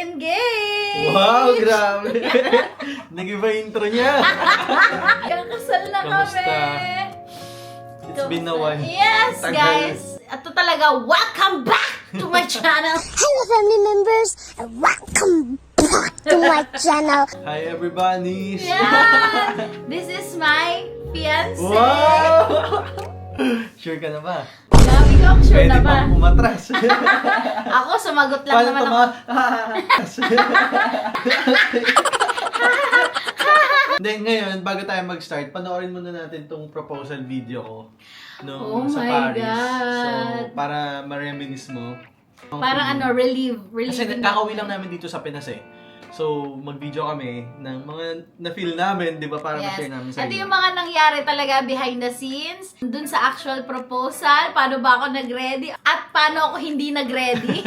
engaged! Wow, grabe! Nag-iba intro niya. Kakasal na Kamusta? kami! It's been a while. Yes, Tagal. guys! Ito talaga, welcome back to my channel! Hello family members and welcome back to my channel. Hi everybody! Yeah! This is my fiancé! Wow! Sure ka na ba? Grabe ko, sure Pwede na ba? bang umatras? Ako, sumagot lang naman ako. Hindi, ngayon, bago tayo mag-start, panoorin muna natin tong proposal video ko Oh sa my Paris. God. So, para ma-reminisce mo. Parang ano, relieve. Kasi kakauwi lang namin dito sa Pinas eh. So, mag-video kami ng mga na-feel namin, di ba, para ma-share namin sa Ito inyo. yung mga nangyari talaga behind the scenes, dun sa actual proposal, paano ba ako nag-ready, at paano ako hindi nag-ready.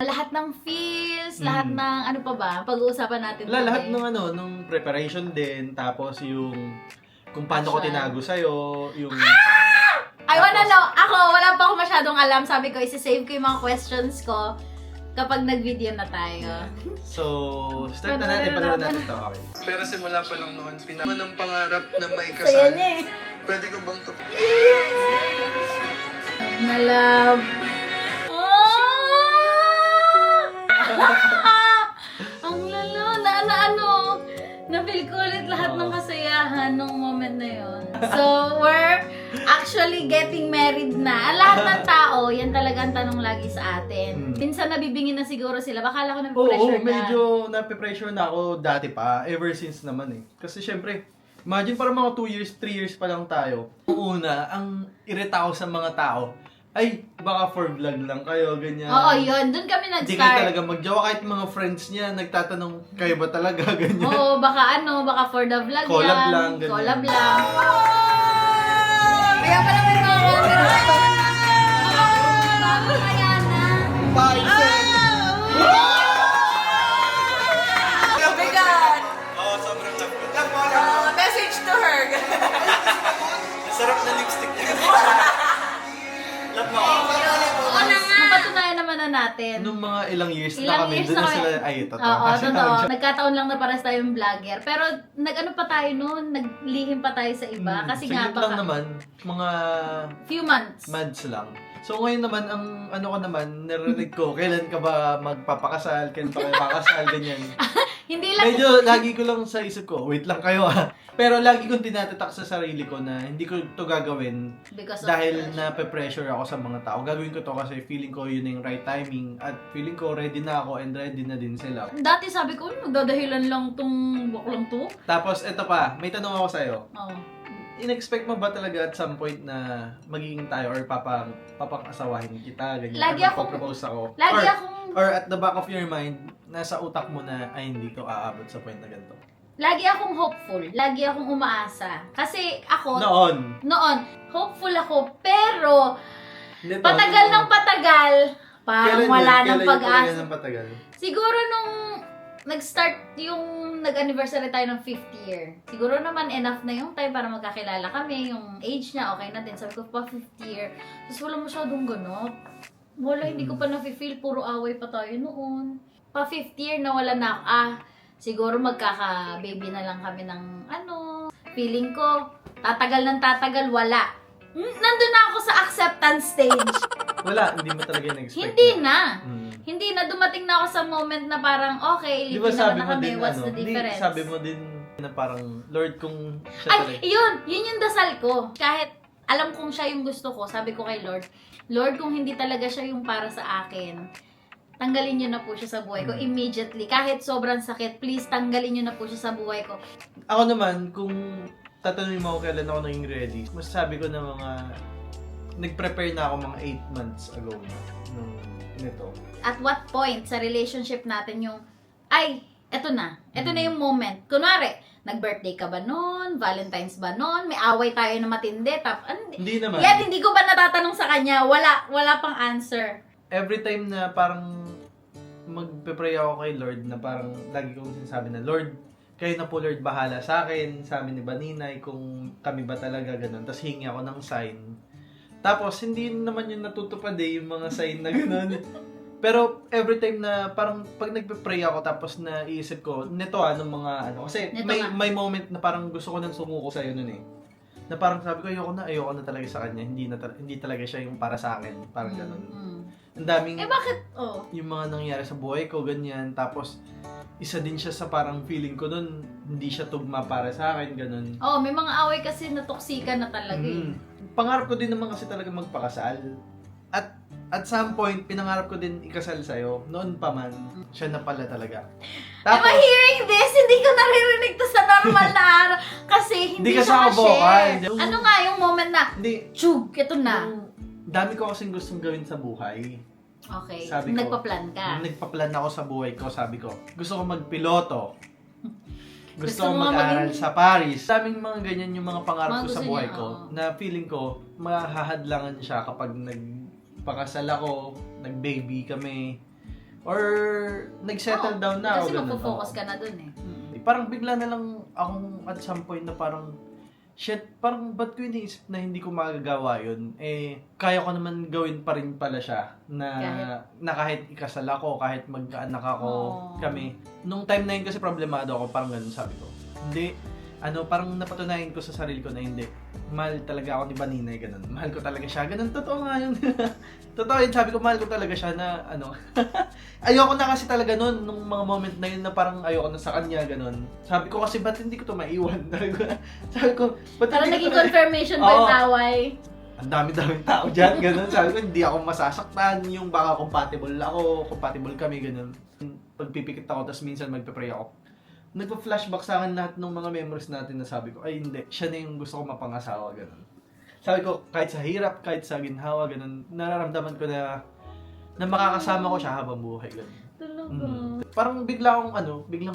Lahat ng feels, lahat ng ano pa ba, pag-uusapan natin. Lahat today. nung preparation din, tapos yung kung paano ko Actual. tinago sa'yo, yung... I wanna know, ako, wala pa ako masyadong alam, sabi ko, isi-save ko yung mga questions ko kapag nag-video na tayo. So, start na natin, panood natin ito. Okay. Pero simula pa lang noon, pinama ng pangarap na may Saya niya eh. Pwede ko bang ito? Na love. Ang lalo, ano, na-feel ko ulit lahat ng kasayahan nung moment na yon. So, we're actually getting married na. Ang lahat ng tao, yan talaga ang tanong lagi sa atin. Minsan nabibingin na siguro sila. Baka ko Oo, na-pressure ka. medyo nape-pressure na ako dati pa, ever since naman eh. Kasi syempre, imagine parang mga 2 years, 3 years pa lang tayo. Una, ang irita ko sa mga tao, ay, baka for vlog lang kayo, ganyan. Oo, yun. Doon kami Hindi kayo nag-start. talaga mag-jowa, kahit mga friends niya, nagtatanong, kayo ba talaga, ganyan. Oo, baka for the vlog Collab yan. lang, ganyan. Collab lang. Kaya pala may mga camera. Oh my God! Oo, sobrang love ko. Message to her. Sarap na lipstick niya. Love mo. Napatunayan naman na natin. Nung mga ilang years na Ilang kami, years doon na na kami. sila, ay, totoo. Oo, Kasi totoo. tawag- Nagkataon lang na paras tayong vlogger. Pero nag-ano pa tayo noon, naglihim pa tayo sa iba. Kasi nga saglit lang naman, mga few months. months lang. So ngayon naman, ang ano ko naman, narinig ko, kailan ka ba magpapakasal, kailan pa kayo pakasal, ganyan. Hindi lang. Medyo lagi ko lang sa isip ko, wait lang kayo ah. Pero lagi kong tinatatak sa sarili ko na hindi ko to gagawin Because of dahil pressure. na-pressure ako sa mga tao. Gagawin ko to kasi feeling ko yun yung right timing at feeling ko ready na ako and ready na din sila. Dati sabi ko, magdadahilan lang tong baklang to. Tapos eto pa, may tanong ako sa'yo. Oo. In-expect mo ba talaga at some point na magiging tayo or papang-asawahin kita, ganyan? Lagi or akong- propose ako? Lagi or, akong Or at the back of your mind, nasa utak mo na, ay hindi ko aabot sa point na ganito. Lagi akong hopeful. Lagi akong umaasa. Kasi ako, Noon. hopeful ako. Pero, Nito, patagal ng patagal, parang wala ng pag-asa. Kailan ng patagal? Siguro nung nag-start yung nag-anniversary tayo ng 5th year. Siguro naman enough na yung time para magkakilala kami. Yung age niya, okay na din. Sabi ko pa 5th year. Tapos wala masyadong ganap. Wala, hindi ko pa na-feel. Puro away pa tayo noon. Pa 5th year na wala na ako. Siguro magkaka-baby na lang kami ng feeling ko, tatagal ng tatagal, wala. Nandun na ako sa acceptance stage. Wala, hindi mo talaga na-expect. Hindi na. Hmm. Hindi na, dumating na ako sa moment na parang, okay, Di ba live sabi na mo kami, din, what's the hindi, difference? sabi mo din na parang, Lord, kung siya Ay, talaga. yun yung dasal ko. Kahit alam kong siya yung gusto ko, sabi ko kay Lord, Lord, kung hindi talaga siya yung para sa akin, tanggalin niyo na po siya sa buhay ko immediately. Kahit sobrang sakit, please tanggalin niyo na po siya sa buhay ko. Ako naman, kung tatanungin mo ako kailan ako naging ready, masasabi ko na mga, nag-prepare na ako mga 8 months ago na, nung nito. At what point sa relationship natin yung, ay, eto na yung moment. Kunwari, nag-birthday ka ba noon? Valentine's ba noon? May away tayo na matindi? Hindi naman. Yet, hindi ko ba natatanong sa kanya? Wala pang answer. Every time na parang magpe-pray ako kay Lord na parang lagi kong sinasabi na, Lord, kayo na po Lord bahala sa akin, sa amin ni Baninay, kung kami ba talaga ganun. Tapos hingi ako ng sign. Tapos, hindi naman yung natutupad eh, yung mga sign na ganun. Pero every time na parang pag nagpe-pray ako tapos naiisip ko, nito nung mga ano, kasi Nito may nga. may moment na parang gusto ko nang sumuko sa'yo nun eh. Na parang sabi ko, ayoko na talaga sa kanya. Hindi talaga siya yung para sa akin. Parang ganun. Ang daming, Bakit? Oh. yung mga nangyari sa buhay ko, ganyan. Tapos, isa din siya sa parang feeling ko nun, hindi siya tugma para sa akin, ganun. Oh, may mga away kasi na toksika na talaga eh. Pangarap ko din naman kasi talaga magpakasal. At some point, pinangarap ko din ikasal sa'yo. Noon pa man, siya na pala talaga. Am I hearing this? Hindi ko naririnig to sa normal na araw. Kasi hindi ka siya sa vocal. ka-share. Ano nga yung moment na, Hindi, chug, ito na. dami ko kasing gustong gawin sa buhay. Okay, Sabi ko, nagpa-plan ka. Nung nagpa-plan ako sa buhay ko, sabi ko, gusto ko magpiloto. Gusto Gusto ko mo mag-aral maging- sa Paris. Daming mga ganyan yung mga pangarap Mga ko sa gusto buhay niya, ko. oo. Na feeling ko, mahahadlangan siya kapag nagpakasal ako, nag-baby kami, or nag-settle down na ako. Kasi ganun. magpo-focus Oo. ka na dun eh. Parang bigla na lang akong at some point na parang, shit, parang ba't ko iniisip na hindi ko magagawa yun? Eh, kaya ko naman gawin pa rin pala siya na kahit ikasal ako, kahit magkaanak ako, Oh. kami. Nung time na yun kasi problemado ako, parang ganun sabi ko. Hindi, parang napatunayan ko sa sarili ko na hindi. Mahal talaga ako ni Baninay, ganun. Mahal ko talaga siya, ganun. Totoo nga yun. Totoo yun, sabi ko, mahal ko talaga siya na, ayoko na kasi talaga nun, nung mga moment na yun na parang ayoko na sa kanya, ganun. Sabi ko kasi, ba't hindi ko to maiwan? Sabi ko, ba't Parang hindi ko naging to confirmation ba yung Oo. away? Ang dami-daming tao dyan, ganun. Sabi ko, hindi ako masasaktan, yung baka compatible kami, ganun. Pagpipikit ako, tapos minsan magpe-pray ako. Nagpa-flashback sa akin lahat ng mga memories natin na sabi ko, ay hindi, siya na yung gusto ko mapangasawa, ganun. Sabi ko, kahit sa hirap, kahit sa ginhawa, ganun, nararamdaman ko na makakasama ko siya habang buhay, ganun. Talaga. Parang biglang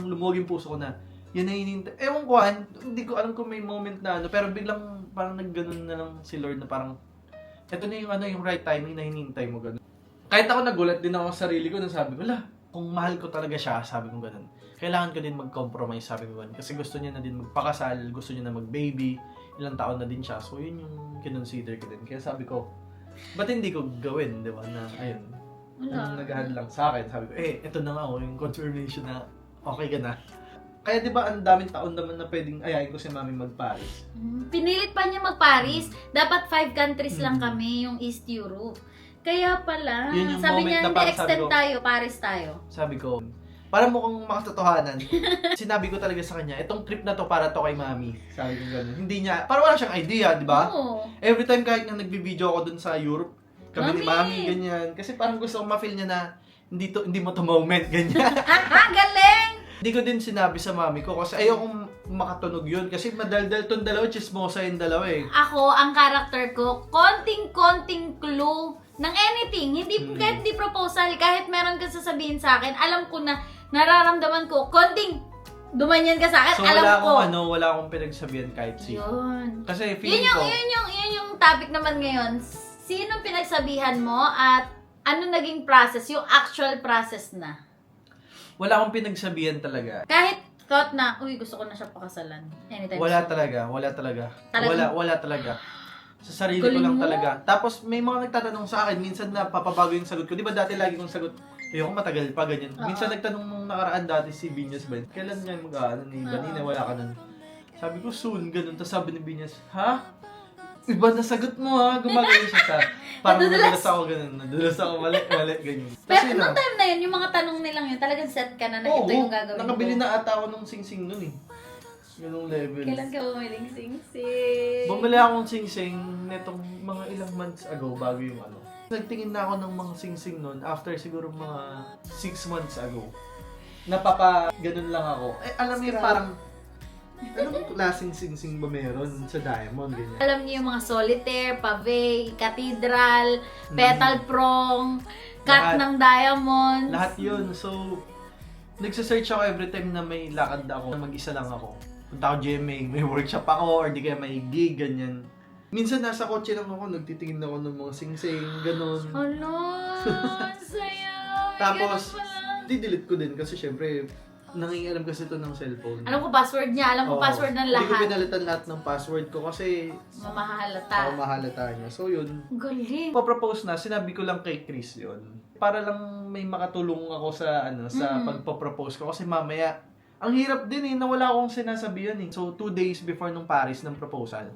lumuwag yung puso ko na, yun na hinihintay. Ewan ko, hindi ko alam kung may moment na pero biglang parang nagganon na lang si Lord na parang, eto na yung right timing na hinihintay mo, ganun. Kahit ako nagulat din ako sa sarili ko na sabi ko, kung mahal ko talaga siya, sabi ko ganun. Kailangan ko din mag-compromise, sabi ko ganun. Kasi gusto niya na din magpakasal, gusto niya na mag-baby, ilang taon na din siya. So, yun yung kinonsider ko din. Kaya sabi ko, ba't hindi ko gawin, di ba, na, ayun, Wala. naghahadlang sa akin. Sabi ko, ito na nga, yung confirmation na okay ka na. Kaya di ba, ang daming taon naman na pwedeng ayayin ko si mami mag-Paris. Pinilit pa niya mag-Paris. Dapat 5 countries lang kami, yung East Europe. Kaya pala, Yun yung sabi moment niya, na hindi parang sabi extend ko- tayo, Paris tayo. Sabi ko, para mukhang makatotohanan, sinabi ko talaga sa kanya, itong trip na to para to kay mami. Sabi ko gano'n. Hindi niya, parang wala siyang idea, di ba? Oo. Every time kahit nga nagbibideo ako dun sa Europe, kami ni Mami! mami, ganyan. Kasi parang gusto ko ma-feel niya na, hindi mo to moment, ganyan. Galing! Hindi ko din sinabi sa mami ko kasi ayokong makatunog yun. Kasi madaldal tong dalawa, chismosa yung dalawa eh. Ako, ang character ko, konting clue ng anything. Kahit hindi proposal, kahit meron ka sasabihin sa akin, alam ko na, nararamdaman ko, konting dumanyan ka sa akin, So alam ko. wala akong pinagsabihan kahit sino. Yun. Kasi Yun feeling ko, yun yung topic naman ngayon. Sinong pinagsabihan mo at ano naging process, yung actual process na? wala akong pinagsabihan talaga. Kahit thought na, uy, gusto ko na siya pakasalan. Anytime Wala soon. talaga. Talagang- Wala talaga. Sa sarili ko Galing lang mo. talaga. Tapos may mga nagtatanong sa akin, minsan na papabago yung sagot ko. Di ba dati lagi kong sagot, ayoko matagal pa, ganyan. Oo. Minsan nagtanong nung nakaraan dati si Binyas ba, kailan nga mag-ano ni Banina, wala ka nun. Sabi ko, soon, ganun. Tapos sabi ni Binyas, ha? Iba na sagot mo ha, gumagano siya sa, parang nadulas ako ganun, nadulas ako, mali, ganyan. Pero nung time na yun, yung mga tanong nilang yun, talagang set ka na ito yung gagawin nakabili ko. na ata ako ng sing-sing nun eh. Ganung level. Kailan ka bumiling sing-sing? Bumili akong sing-sing netong mga ilang months ago bago yung ano. Nagtingin na ako ng mga sing-sing nun after siguro mga 6 months ago. Ganun lang ako. Alam niyo parang, anong klaseng sing-sing ba meron sa Diamond, ganyan? Alam niyo yung mga solitaire, pave, cathedral, petal prong, cut Lahat. ng diamond. Lahat yun. So, nagsasearch ako every time na may lakad ako, na mag-isa lang ako. Punta ako GMA, may workshop ako, or di kaya may gig, ganyan. Minsan nasa kotse lang ako, nagtitingin ako ng mga sing-sing, ganun. Ano? Saya. Tapos, Ganun pala. di-delete ko din kasi syempre, nangingialam kasi ito ng cellphone. Alam ko password niya, alam ko Oo. password ng Hindi ko lahat. pinalitan lahat ng password ko kasi Mamahalata. mahalata niya. So yun, Galing. papropose na, sinabi ko lang kay Chris yun. Para lang may makatulong ako sa sa pagpo-propose ko. Kasi mamaya, ang hirap din na wala akong sinasabihan So 2 days before nung Paris ng proposal,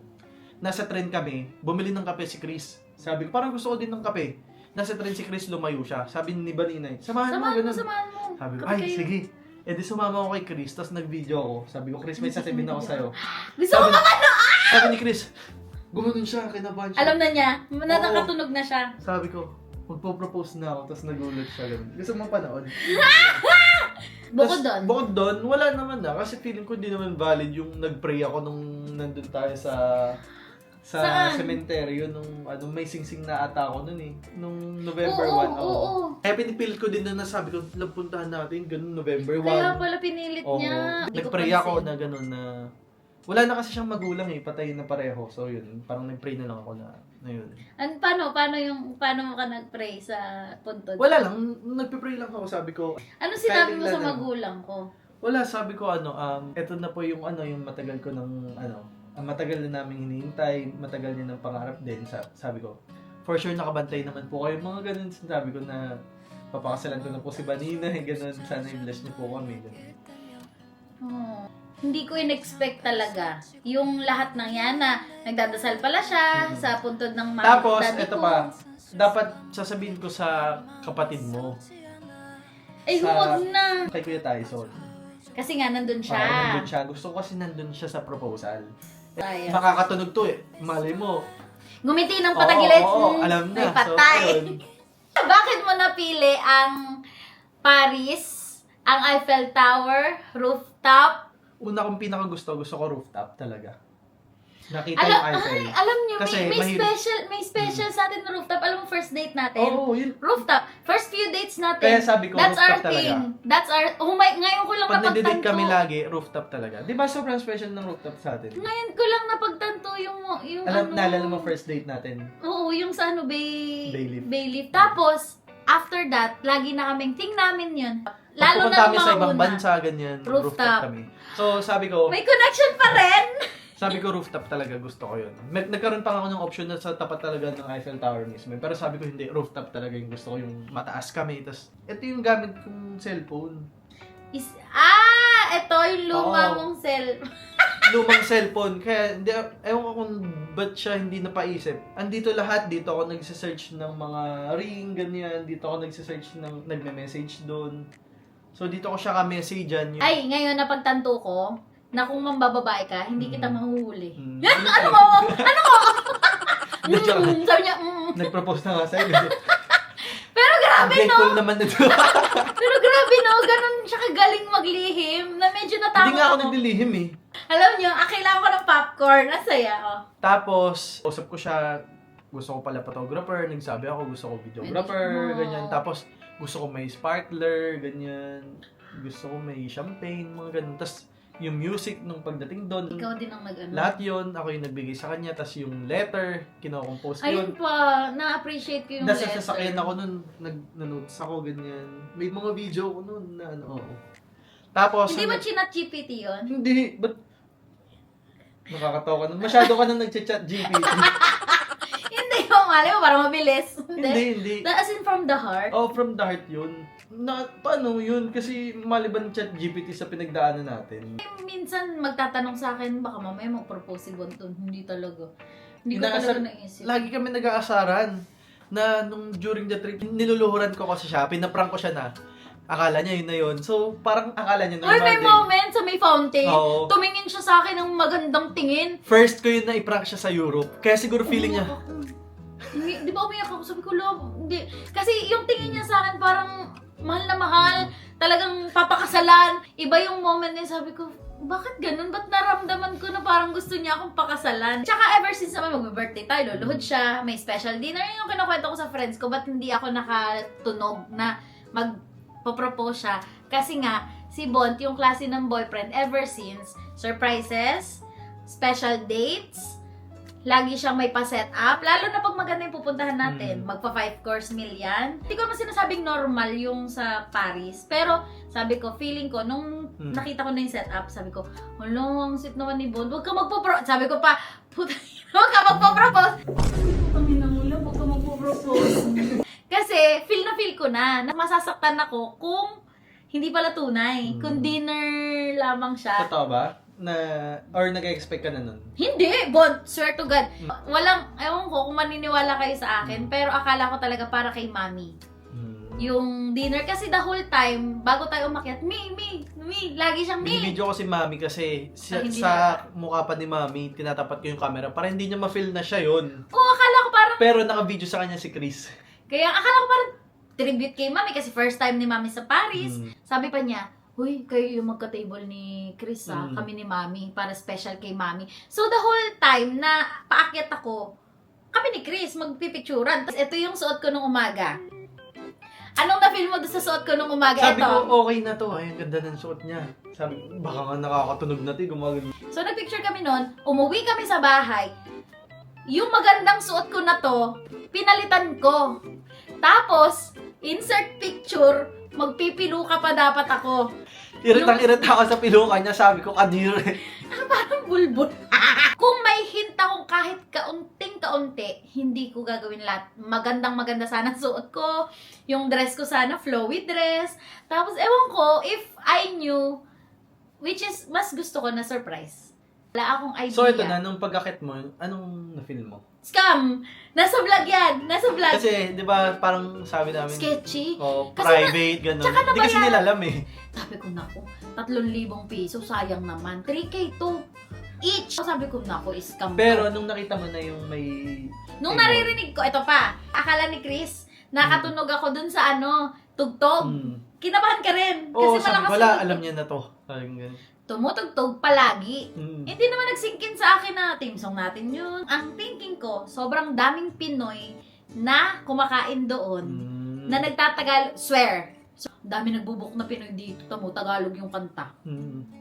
nasa train kami, bumili ng kape si Chris. Sabi ko, parang gusto ko din ng kape. Nasa train si Chris, lumayo siya. Sabi ni Baninay, samahan mo, ganun. Samahan mo. Sabi ko, Kape ay, kayo. sige. Eh di sumama ako kay Chris, tapos nag-video ako. Sabi ko, Chris, may sasabihin ako sa'yo. Gusto ko makano! Sabi ni Chris, gumanon siya, kinabahan siya. Alam na niya, nakatunog na siya. Sabi ko, magpo-propose na ako, tapos nagulat siya. Ganun. Gusto mo panood? Bukod doon. Bukod doon, wala naman na. Kasi feeling ko di naman valid yung nag-pray ako nung nandun tayo sa Saan? sementeryo nung may singsing na ata ako nun Nung November Oo, 1. oo. Kaya pinipilit ko din na nasabi ko, puntahan natin, ganun November 1. Kaya pala pinilit Oo. niya. Hindi ko Nag-pray ako pansin. na gano'n na wala na kasi siyang magulang patay na pareho. So yun, parang nag-pray na lang ako na yun. Paano mo ka nag-pray sa puntod? Wala lang, nagpe-pray lang ako, sabi ko. Ano sinabi mo sa Kahit ilan magulang ko? Wala, sabi ko eto na po yung yung matagal ko ng matagal na naming hinihintay, matagal niya ng pangarap din. Sabi ko, for sure nakabantay naman po kayo. Mga ganun, sabi ko na papakasalan ko na po si Banina, ganun, sana i-bless niyo po kami. Ganun. Oh. Hindi ko in-expect talaga yung lahat ng yan na nagdadasal pala siya sa puntod ng mami Tapos, daddy eto ko. pa, dapat sasabihin ko sa kapatid mo, Eh, sa- huwag na. kay Kuya Tyson. Kasi nga, nandun siya. Oo, nandun siya. Gusto ko kasi nandun siya sa proposal. Sayang. Makakatunog to Malay mo. Ngumiti ng patagilid. Oo, alam na. May patay. So, ayun. Bakit mo napili ang Paris, ang Eiffel Tower, rooftop? Una kong gusto ko rooftop talaga. Nakita yung Eiffel. Alam niyo, Kasi may mahirap. special sa atin na rooftop. Alam mo, first date natin. Oo, yun. Rooftop. First few dates natin. Kaya sabi ko, that's rooftop our talaga. thing. That's our, ngayon ko lang Pag nandidate napagtanto. kami lagi, rooftop talaga. Di ba sobrang special ng rooftop sa atin? Ngayon ko lang napagtanto yung Naalala mo first date natin? Oo, yung sa Bayleaf. Bayleaf. Tapos, after that, lagi na kaming ting namin yun. Lalo Pagpupunta na kami nung sa mga ibang una. bansa, ganyan. Rooftop. kami. So, sabi ko, May connection pa rin. rooftop talaga gusto ko yun. Nagkaroon pa ako ng option na sa tapat talaga ng Eiffel Tower mismo. Pero sabi ko hindi, rooftop talaga yung gusto ko. Yung mataas kami. Tapos, ito yung gamit kong cellphone. Ito yung luma Oo. mong cell. Lumang cellphone. Kaya, hindi, ewan ko kung ba't siya hindi napaisip. Andito lahat. Dito ako nagsisearch ng mga ring, ganyan. Dito ako nagsisearch ng, nagme-message doon. So, dito ko siya ka-messagean. Ay, ngayon napagtanto ko na kung mambababae ka, hindi kita mahuhuli. Ano mo? Medyo, Sabi niya, nag-propose na nga sa'yo. Pero Ang grabe, no? grateful naman nito. Pero grabe, no? Ganun siya kagaling maglihim na medyo natakot Hindi nga ako naglilihim Alam niyo, kailangan ko ng popcorn. Nasaya, oh. Tapos, usap ko siya, gusto ko pala photographer, nagsabi ako, gusto ko videographer, Wow. ganyan. Tapos, gusto ko may sparkler, ganyan. Gusto ko may champagne, mga ganun. Tapos, yung music nung pagdating doon, Ikaw din ang nag-ano. lahat yon ako yung nagbigay sa kanya. Tapos, yung letter, kinocompose ko yun. Ayun pa, na-appreciate ko yung Nasa letter. sasakyan ako nun, nag-notes ako, ganyan. May mga video ko nun na ano. Tapos, Hindi ba chinat GPT yun? Hindi, ba't nakakatawa ka nun? Masyado ka nang nag-chat GPT. Hindi ko, mali mo, para mabilis. Hindi. As in from the heart. Oh, from the heart yun. Paano yun? Kasi maliban chat GPT sa pinagdaanan natin. Minsan magtatanong sa akin, baka mamaya mag-propose si Bonton. Hindi talaga. Hindi ko Inaasar- talaga naisip. Lagi kami nag-aasaran na nung during the trip, niluluhuran ko kasi siya, pinaprank ko siya na. Akala niya yun na yun. So, parang akala niya Uy, normal may din. moment sa may fountain. Oo. Tumingin siya sa akin ng magandang tingin. First ko yun na i-prank siya sa Europe. Kaya siguro feeling niya, Umiyak ako. Di ba umiyak ako? Sabi ko, love, hindi. Kasi yung tingin niya sa akin parang mahal na mahal. Talagang papakasalan. Iba yung moment niya. Sabi ko, bakit ganun? Ba't naramdaman ko na parang gusto niya akong pakasalan? Tsaka ever since naman mag-birthday tayo, luluhod siya, may special dinner. Yun yung kinukwento ko sa friends ko, ba't hindi ako nakatunog na magpo-propose siya? Kasi nga, si Bont, yung klase ng boyfriend, ever since, surprises, special dates, Lagi siyang may pa-set up. Lalo na pag maganda yung pupuntahan natin. Magpa 5-course meal yan. Hindi ko naman sinasabing normal yung sa Paris. Pero sabi ko, feeling ko, nung nakita ko na yung setup, sabi ko, wala, ang sweet naman ni Bond. Huwag ka sabi ko pa, puta, huwag ka magpo-propose. Putangin na mula, huwag ka magpo-propose. Kasi, feel ko na masasaktan ako kung hindi pala tunay. Kung dinner lamang siya. Totoo ba? Or nag-expect ka na nun? Hindi, Bond, swear to God. Walang, ewan ko kung maniniwala kayo sa akin, pero akala ko talaga para kay Mami. Yung dinner, kasi the whole time, bago tayo umakyat, Mi, lagi siyang Mi. Binibidyo ko si Mami kasi hindi sa mukha pa ni Mami, tinatapat ko yung camera para hindi niya ma-feel na siya yun. Oo, akala ko parang, Pero naka-video sa kanya si Chris. kaya akala ko parang tribute kay Mami kasi first time ni Mami sa Paris. Sabi pa niya, uy, kayo yung magka-table ni Chris kami ni Mami, para special kay Mami. So the whole time na paakyat ako, kami ni Chris, magpipicturan. Tapos ito yung suot ko nung umaga. Anong na-feel mo doon sa suot ko nung umaga? Sabi Ito. ko, okay na to. Ay, ang ganda ng suot niya. Sabi, baka nga nakakatunog na to. Gumagano. So nagpicture kami noon, umuwi kami sa bahay. Yung magandang suot ko na to, pinalitan ko. Tapos, insert picture, magpipiluka pa dapat ako. Iritang-irita ako sa pilukan niya. Sabi ko, kadire. Parang bulbul. Kung may hint akong kahit kaunting-kaunti, hindi ko gagawin lahat. Magandang-maganda sana suot ko. Yung dress ko sana, flowy dress. Tapos, ewan ko, if I knew, which is, mas gusto ko na surprise. Wala akong idea. So, ito na, nung pagkakit mo, anong na-feel mo? Scam! Nasa vlog yan! Nasa vlog! Kasi, di ba, parang sabi namin, Sketchy. oh, Kasi private, gano'n. tsaka Hindi kasi nabayaran. nila alam eh. Sabi ko, naku, 3,000 piso, sayang naman. 3K to each. Sabi ko, naku, scam to. Pero, nung nakita mo na yung may... Nung naririnig ko, ito pa, akala ni Chris, nakatunog ako dun sa tugtog. Kinabahan ka rin. Oo, Kasi sabi, malakas wala, yung alam tugtog. niya na to. Sabi ganun. Tumutugtog palagi. Mm. Hindi naman nagsinkin sa akin na team song natin yun. Ang thinking ko, sobrang daming Pinoy na kumakain doon, na nagtatagal, swear. So, dami nagbubuk na Pinoy dito, Tagalog yung kanta.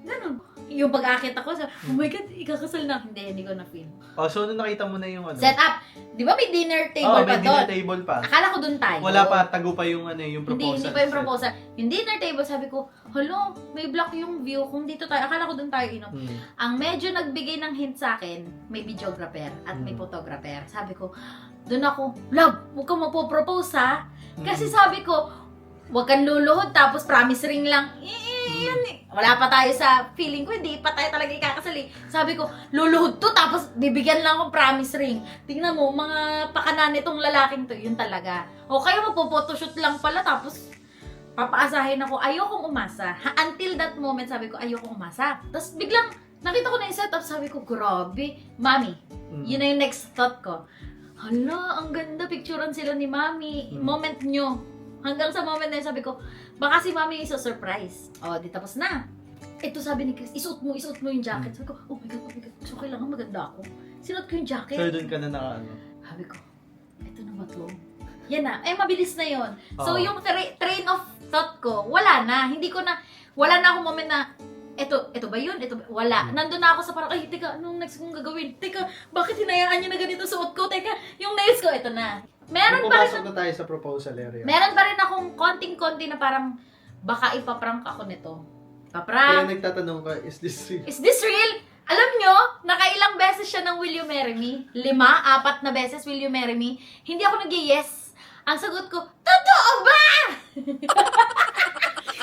Ganun. Yung pag-akit ako, oh my God, ikakasal na. Hindi ko na-feel. Oh, so, nung nakita mo na yung Set up. Di ba may dinner table pa may doon? dinner table pa. Akala ko doon tayo. Wala pa, tago pa yung yung proposal. Hindi pa yung proposal. Yung dinner table, sabi ko, hello, may block yung view. Kung dito tayo, akala ko doon tayo inom. Ang medyo nagbigay ng hint sa akin, may videographer at may photographer. Sabi ko, doon ako, love, huwag kang magpo-propose ha. Kasi sabi ko, huwag kang luluhod tapos promise ring lang. Yan eh. Wala pa tayo sa feeling ko, hindi pa tayo talaga ikakasali. Sabi ko, luluhod to tapos bibigyan lang akong promise ring. Tingnan mo, mga pakanan nitong lalaking to, yun talaga. O kayo magpo-photoshoot lang pala tapos papaasahin ako, ayokong umasa. Until that moment, sabi ko, ayokong umasa. Tapos biglang, nakita ko na yung setup, sabi ko, grabe. Mami, yun na yung next thought ko. Hala, ang ganda, picturean sila ni Mami. Moment nyo. Hanggang sa moment na yun, sabi ko, baka si Mami iso-surprise. O, di tapos na. Ito sabi ni Chris, isuot mo yung jacket. Sabi ko, oh my God. So, kailangan maganda ako. Sinuot ko yung jacket. So, doon ka na Sabi ko, ito na ba to? Yan na. Mabilis na yon. So, yung train of thought ko, wala na. Wala na akong moment na, ito ba yun? Wala. Nandun na ako sa parang, ay, teka, anong next kong gagawin? Teka, bakit hinayaan niyo na ganito suot ko? Teka, yung nails ko, ito na. Meron pa rin, pumasok na tayo sa proposal area. meron pa rin akong konting-konti na parang, baka ipaprank ako nito. Kaya Paprank. nagtatanong ka, is this real? Is this real? Alam nyo, nakailang beses siya ng Will You Marry Me? 5, 4 na beses Will You Marry Me? Hindi ako nag-yes. Ang sagot ko, totoo ba?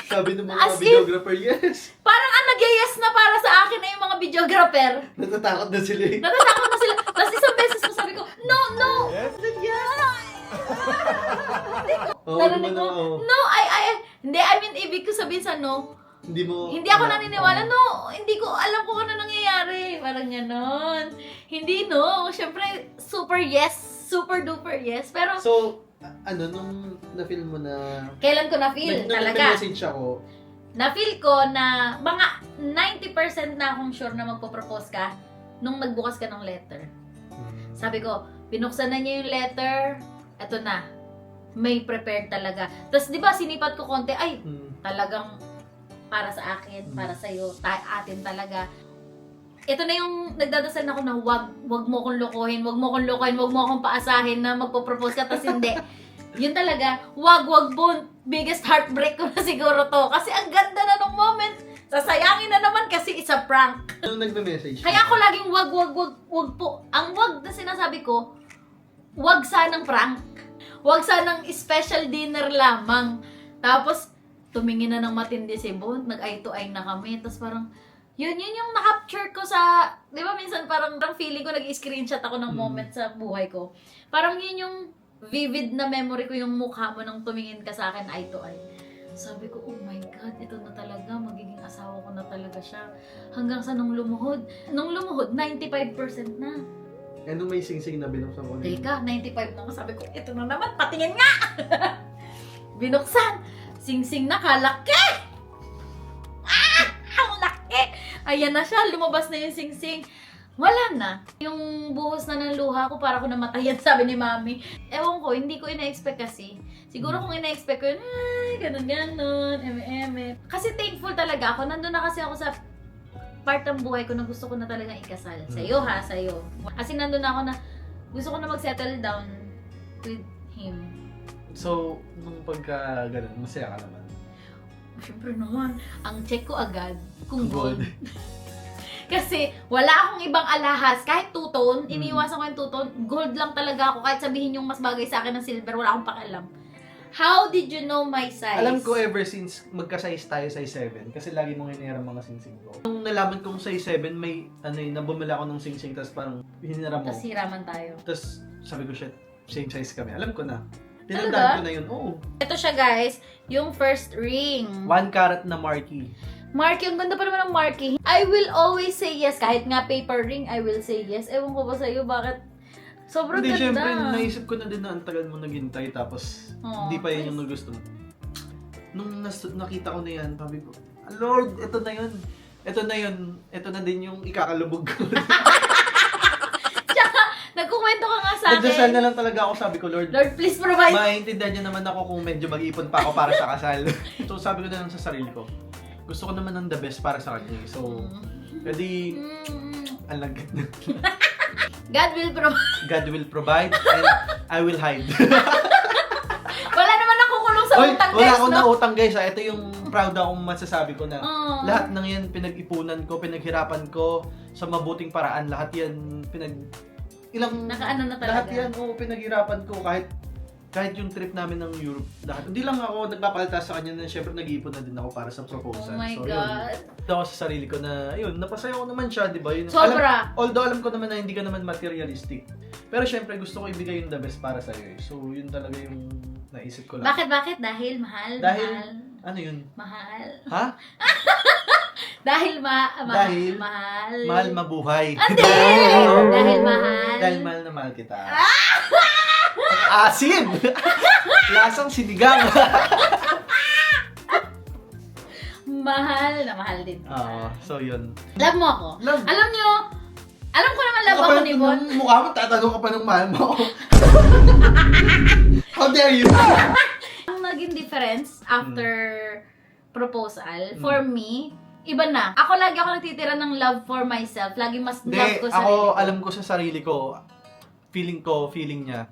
Sabi ng mga As if- videographer, yes. Parang ang nag-yes na para sa akin na yung mga videographer. Natatakot na sila eh. Natatakot na sila. Tapos isang beses ko sabi ko, no. Yes? Narinig mo, no, hindi, I mean, ibig ko sabihin sa no, hindi ako naniniwala, no, hindi ko alam kung ano nangyayari. Parang ganon. Hindi, no. Siyempre, super yes, super duper yes. Pero, So, nung na-feel mo na... kailan ko na-feel nung talaga? nag-message ako, Na-feel ko na mga 90% na akong sure na magpo-propose ka nung nagbukas ka ng letter. Sabi ko, binuksan na niya yung letter, eto na, may prepared talaga. Tapos, di ba, sinipat ko konti, ay, talagang para sa akin, para sa'yo, atin talaga. ito na yung nagdadasal na ako na wag mo kong lokohin, wag mo akong paasahin na magpo-propose ka, tas hindi. Yun talaga, wag mo, biggest heartbreak ko na siguro to. Kasi ang ganda na nung moment, sasayangin na naman kasi it's a prank. Ano nagme-message? Kaya ako laging wag po. Ang wag na sinasabi ko, wag sanang prank. Wag sanang special dinner lamang. Tapos, tumingin na ng matindi si Bon, nag-eye to eye na kami. Tapos parang, yun yung na-capture ko sa, di ba minsan parang feeling ko nag-screenshot ako ng moment sa buhay ko. Parang yun yung vivid na memory ko yung mukha mo nang tumingin ka sa akin eye to eye. Sabi ko, oh my God, ito na talaga, magiging asawa ko na talaga siya. Hanggang sa nung lumuhod, 95% na. Eh, nung may sing-sing na binuksan ko. Teka, 95 na. Sabi ko, ito na naman, patingin nga! Binuksan. Sing-sing na, kalaki! Ah! Ang laki! Ayan na siya, lumabas na yung sing-sing. Wala na. Yung buhos na ng luha ko, para ko namatayan, sabi ni Mami. Ewan ko, hindi ko ina-expect kasi. Siguro kung ina-expect ko yun, ay, ganun, eme. Kasi thankful talaga ako. Nandun na kasi ako sa part ng buhay ko na gusto ko na talagang ikasal. Sa'yo ha, sa'yo. Kasi nandun na ako na gusto ko na mag-settle down with him. So, nung pagka ganun, masaya ka naman. Siyempre naman, ang check ko agad kung Gold. gold. Kasi wala akong ibang alahas. Kahit two-tone, iniiwasan ko yung two-tone. Gold lang talaga ako. Kahit sabihin yung mas bagay sa akin ng silver, wala akong pakialam. How did you know my size? Alam ko ever since magka-size tayo, size 7. Kasi lagi mong hinihiram mga sing-sing ko. Nung nalaman kong size 7, may, nabumila ako ng sing-sing, tapos parang hinihiram mo. Tapos hiraman tayo. Tapos sabi ko, shit, same size kami. Alam ko na. Talaga? Tinandaan ko na yun. Oo. Ito siya guys, yung first ring. 1 carat na marquee. Marky, ang ganda pa naman ng Marky. I will always say yes. Kahit nga paper ring, I will say yes. Ewan ko ba sa'yo, bakit? Sobrang Hindi, ganda. syempre, naisip ko na din na ang tagal mo naghintay, tapos Oh, hindi pa yun yung nagusto mo. Nung nakita ko na yan, sabi ko, Lord, ito na yun. Ito na din yung ikakalubog ko. Nagkukwento ka nga sa Nagdasal akin. na lang talaga ako, sabi ko, Lord, Lord, please provide. maintindihan niyo naman ako kung medyo mag-ipon pa ako para sa kasal. So sabi ko na lang sa sarili ko, gusto ko naman ng the best para sa kanya. So, edi, ang lagad na. God will provide. God will provide and I will hide. Wala naman nakukulong sa Oy, utang, wala guys, akong no? nautang guys. Ito yung proud akong masasabi ko na lahat ng yan pinag-ipunan ko, pinaghirapan ko sa mabuting paraan. Lahat yan Nakaano na talaga. lahat yan, pinaghirapan ko kahit yung trip namin ng Europe, lahat. Hindi lang ako nagpapalta sa kanya na syempre nag-iipon na din ako para sa proposal. Oh my so, God. Yun. Ako sa sarili ko na, yun, napasaya ko naman siya, di ba? Yun, Sobra. Although alam ko naman na hindi ka naman materialistic. Pero syempre gusto ko ibigay yung the best para sa'yo. So, yun talaga yung naisip ko lang. Bakit? Dahil mahal. Dahil, Mahal. ano yun? Mahal. Ha? Dahil Dahil mahal. Mahal mabuhay. Hindi! Dahil mahal. Dahil mahal na mahal kita. Asin! Lasang sinigang. Mahal na mahal din. Oo, so yun. Love mo ako. Love. Alam nyo, alam ko naman love ako ni Bon. Mukha mo, tatanong ka pa ng mahal mo. How dare you? Ang naging difference after proposal, for me, iba na. Ako lagi ako nagtitira ng love for myself. Lagi mas Hindi, love ko ako sarili ko. alam ko sa sarili ko, feeling niya,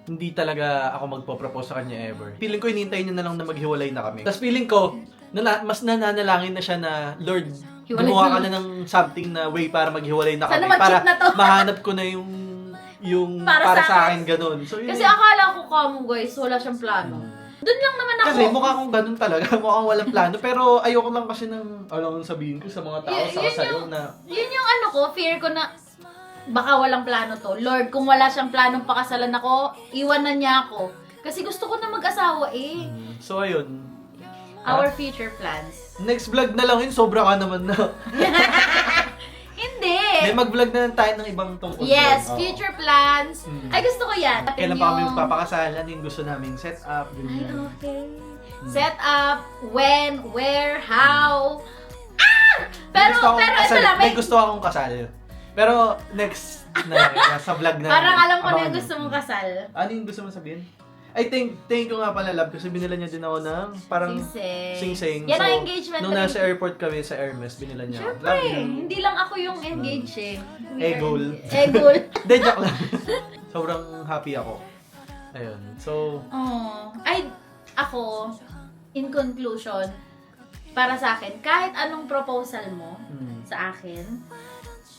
hindi talaga ako magpo-propose sa kanya ever. Feeling ko, hinihintay niya na lang na maghiwalay na kami. Tapos feeling ko, mas nananalangin na siya na, Lord, Hiwalay gumawa na. ka na ng something na way para maghiwalay na Sana kami. mag-cheat Para na to. mahanap ko na yung Para para sa sa akin, ganun. So, yun Kasi yun. akala ko kamo guys, wala siyang plano. Doon lang naman ako. Kasi mukha akong ganun talaga, mukhang walang plano. Pero ayoko lang kasi ng, alam sabihin ko sa mga tao, sa Yun sa'yo yung- na, Yun yung ano ko, fear ko na baka walang plano to. Lord, kung wala siyang planong pakasalan ako, iwanan niya ako. Kasi gusto ko na mag-asawa eh. so ayun. Our future plans. Next vlog na lang yun, sobra ka naman na. Hindi! May mag-vlog na lang tayo ng ibang tungkol. Yes, doon. Oo. future plans. Ay, gusto ko yan. Kailan pa kami magpapakasalan, yung gusto namin set up, Ay, ganyan. okay. Set up, when, where, how. Ah! Pero ito lang, may gusto akong kasal. Pero next na sa vlog na. parang alam ko na abangan yung nyo. gusto mong kasal. Ano yung gusto mo sabihin? I think, thank you nga pala, love, kasi binila niya din ako ng parang sing-sing. Yan ang engagement Nung ring. nasa airport kami sa Hermes, binila niya ako. Siyempre, Love you. hindi lang ako yung engage eh. Egol. Egol. Hindi, joke lang. Sobrang happy ako. Ayun. So, Oh. Ako, in conclusion, para sa akin, kahit anong proposal mo sa akin,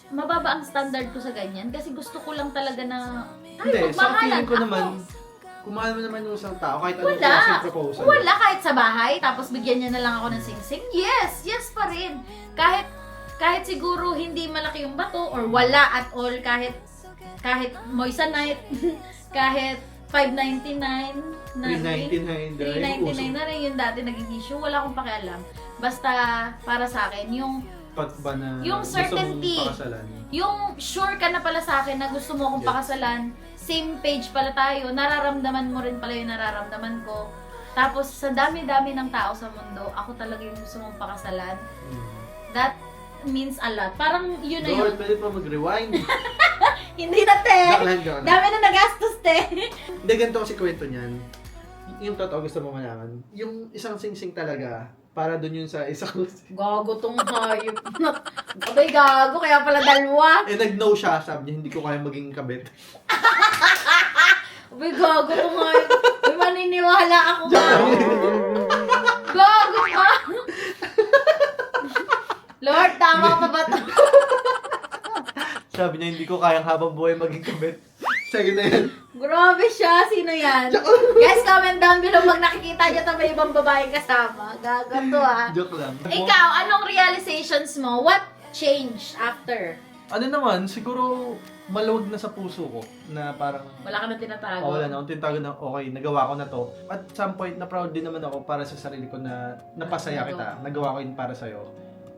mababa ang standard ko sa ganyan kasi gusto ko lang talaga na hindi, sa magmahalan feeling ko ako. naman, kung mahal mo naman yung isang tao, kahit anong Wala. klaseng proposal. Wala kahit sa bahay, tapos bigyan niya na lang ako ng sing-sing. Yes! Yes pa rin. Kahit siguro hindi malaki yung bato or wala at all, kahit moissanite, kahit $5.99 na rin. $3.99 na rin yung dati naging issue. Wala akong pakialam. Basta para sa akin, yung Pag ba na Yung gusto mong certainty. pakasalan. yung sure ka na pala sa akin na gusto mo akong Yes. pakasalan, same page pala tayo, nararamdaman mo rin pala yung nararamdaman ko. Tapos sa dami-dami ng tao sa mundo, ako talaga yung gusto mong pakasalan. That means a lot. Parang yun na yun. Lord, pwede pa mag-rewind. Hindi na, te! Joke lang, joke lang. Dami na nagastos, te! Hindi, ganito kasi kwento niyan. Yung totoo gusto mo malaman. Yung isang sing-sing talaga, para dun yun sa isang... Gago tong hayop. Abay, gago. Kaya pala dalawa. nag-no siya, sabi niya, hindi ko kaya maging kabit. Abay, gago tong hayop. May maniniwala ako, gago. Gago ka. Lord, tama pa ba ito? Sabi niya, hindi ko kayang habang buhay maging kabit. Sige na yan. Grabe siya. Sino yan? Guys, comment down below pag nakikita niyo ito may ibang babaeng kasama. Gago to ah. Joke lang. Ikaw, anong realizations mo? What changed after? Ano naman, siguro maluwag na sa puso ko na parang Wala ka na tinatago. wala na akong tinatago na okay, nagawa ko na to. At some point, na proud din naman ako para sa sarili ko na napasaya kita. Nagawa ko yun para sa'yo.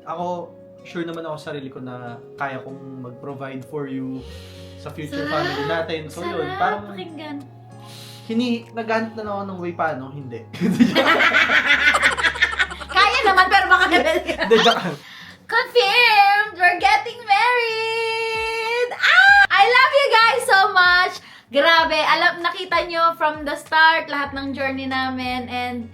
Ako, sure naman ako sa sarili ko na kaya kong mag-provide for you sa future family natin. So yun, parang pakinggan. naghanap na lang ako ng way paano, hindi. Kaya naman, pero baka gabi. Hindi, joke lang. Confirmed! We're getting married! Ah! I love you guys so much! Grabe, nakita nyo from the start lahat ng journey namin and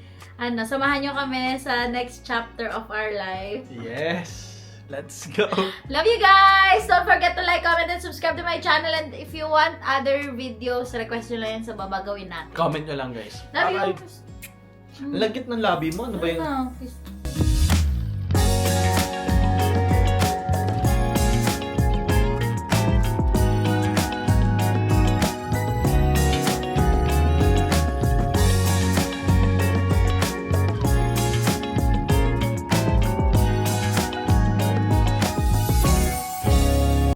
samahan nyo kami sa next chapter of our life. Yes! Let's go! Love you guys! Don't forget to like, comment, and subscribe to my channel. And if you want other videos, request nyo lang yan sa baba gawin natin. Comment nyo lang, guys. Love you! Lagkit ng labi mo, ano ba yun? Ano?